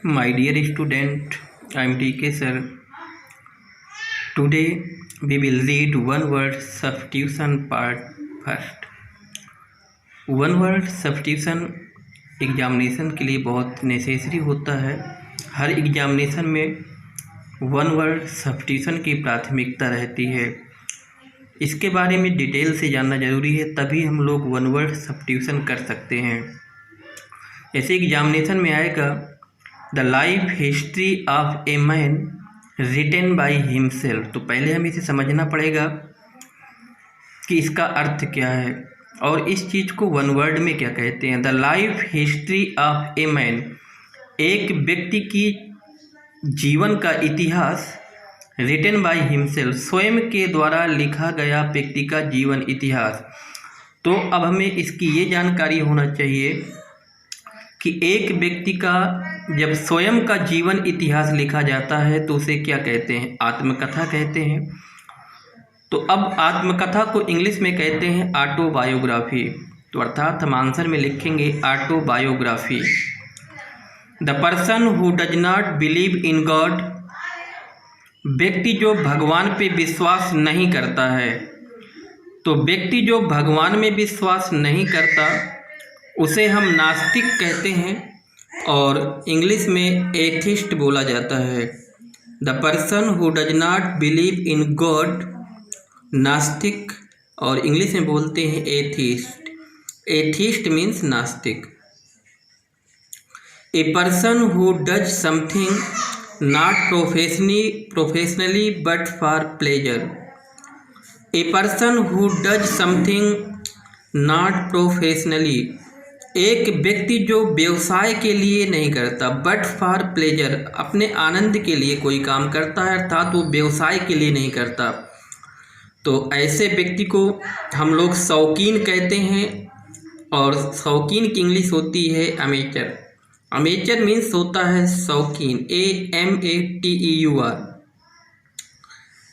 My dear student, I am TK sir. Today we will read one word substitution part first. One word substitution examination के लिए बहुत necessary होता है। हर examination में one word substitution की प्राथमिकता रहती है। इसके बारे में डिटेल से जानना ज़रूरी है, तभी हम लोग वन वर्ड सब्स्टिट्यूशन कर सकते हैं। ऐसे एग्जामिनेशन में आएगा the life history of a man written by himself. तो पहले हमें इसे समझना पड़ेगा कि इसका अर्थ क्या है और इस चीज़ को वन वर्ड में क्या कहते हैं। The life history of a man, एक व्यक्ति की जीवन का इतिहास, रिटन बाय हिमसेल्फ, स्वयं के द्वारा लिखा गया व्यक्ति का जीवन इतिहास। तो अब हमें इसकी ये जानकारी होना चाहिए कि एक व्यक्ति का जब स्वयं का जीवन इतिहास लिखा जाता है तो उसे क्या कहते हैं, आत्मकथा कहते हैं। तो अब आत्मकथा को इंग्लिश में कहते हैं ऑटोबायोग्राफी। तो अर्थात हम आंसर में लिखेंगे autobiography. The person who does not believe in God, व्यक्ति जो भगवान पे विश्वास नहीं करता है। तो व्यक्ति जो भगवान में विश्वास नहीं करता उसे हम नास्तिक कहते हैं और इंग्लिश में एथिस्ट बोला जाता है। The person who does not believe in God, नास्तिक, और इंग्लिश में बोलते हैं एथिस्ट। एथिस्ट मीन्स नास्तिक। A person who does something not professionally but for pleasure. A person who does something not professionally, एक व्यक्ति जो व्यवसाय के लिए नहीं करता बट फॉर प्लेजर, अपने आनंद के लिए कोई काम करता है, अर्थात वो व्यवसाय के लिए नहीं करता। तो ऐसे व्यक्ति को हम लोग शौकीन कहते हैं और शौकीन की इंग्लिश होती है अमेचर। अमेचर मीन्स होता है शौकीन, AMATEUR।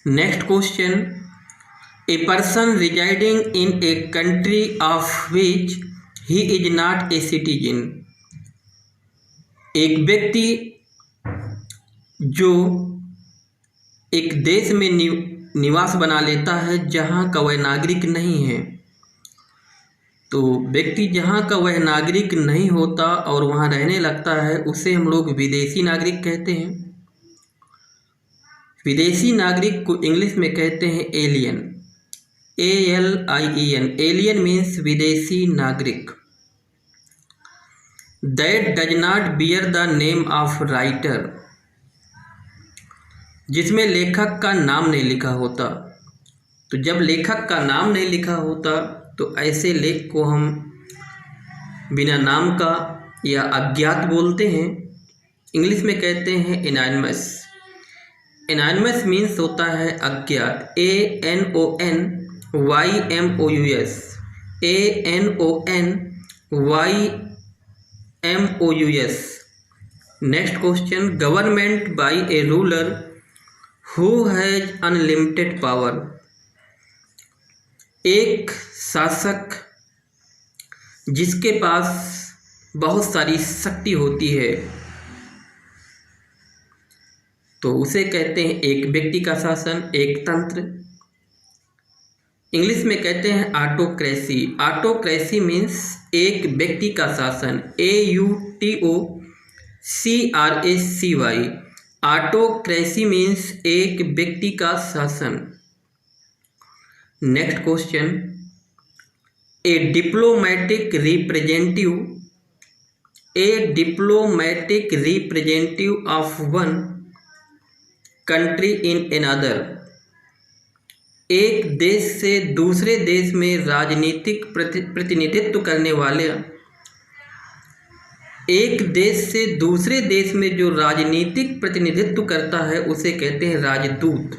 Next question, a person residing in a country of which he is not a citizen, एक व्यक्ति जो एक देश में निवास बना लेता है जहाँ का वह नागरिक नहीं है। तो व्यक्ति जहाँ का वह नागरिक नहीं होता और वहाँ रहने लगता है उसे हम लोग विदेशी नागरिक कहते हैं। विदेशी नागरिक को इंग्लिश में कहते हैं एलियन, ALIEN। एलियन मीन्स विदेशी नागरिक। That does not bear the name of writer, जिसमें लेखक का नाम नहीं लिखा होता। तो जब लेखक का नाम नहीं लिखा होता तो ऐसे लेख को हम बिना नाम का या अज्ञात बोलते हैं। इंग्लिश में कहते हैं एनॉनिमस। एनॉनिमस मीन्स होता है अज्ञात, ANONYMOUS, ANONYMOUS। Next question, government by A ruler who has unlimited power, एक शासक जिसके पास बहुत सारी शक्ति होती है तो उसे कहते हैं एक व्यक्ति का शासन, एक तंत्र। इंग्लिश में कहते हैं ऑटोक्रेसी। ऑटोक्रेसी मीन्स एक व्यक्ति का शासन, AUTOCRACY। ऑटोक्रेसी मीन्स एक व्यक्ति का शासन। Next question, A diplomatic representative of one country in another, एक देश से दूसरे देश में राजनीतिक प्रतिनिधित्व करने वाले, एक देश से दूसरे देश में जो राजनीतिक प्रतिनिधित्व करता है उसे कहते हैं राजदूत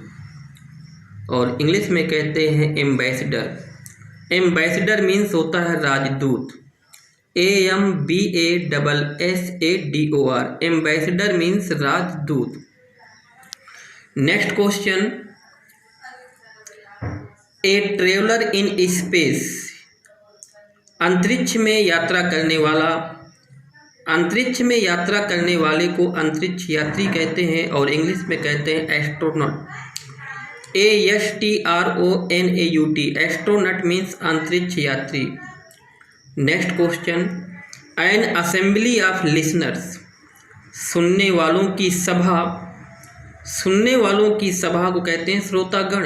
और इंग्लिश में कहते हैं एम्बेसडर। एम्बेसडर मीन्स होता है राजदूत, AMBASSADOR। एम्बेसडर मीन्स राजदूत। Next question, a traveller in space, अंतरिक्ष में यात्रा करने वाला, अंतरिक्ष में यात्रा करने वाले को अंतरिक्ष यात्री कहते हैं और इंग्लिश में कहते हैं एस्ट्रोनॉट। ASTRONAUT, एस्ट्रोनॉट मीन्स अंतरिक्ष यात्री। Next question, N assembly of listeners, सुनने वालों की सभा, सुनने वालों की सभा को कहते हैं श्रोतागण।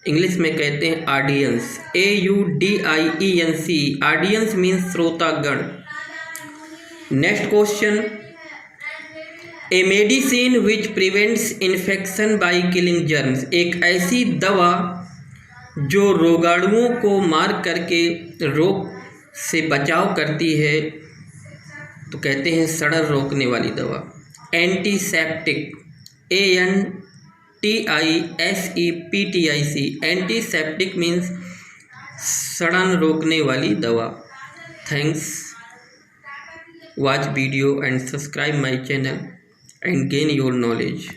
इंग्लिश में कहते हैं ऑडियंस, AUDIENC, ऑडियंस मीन्स श्रोतागण। Next question, a medicine which prevents infection by killing germs, एक ऐसी दवा जो रोगाणुओं को मार करके रोग से बचाव करती है तो कहते हैं सड़न रोकने वाली दवा। एंटीसेप्टिक, ANTISEPTIC, एंटीसेप्टिक मीन्स सड़न रोकने वाली दवा। Thanks, watch video and subscribe my channel and gain your knowledge.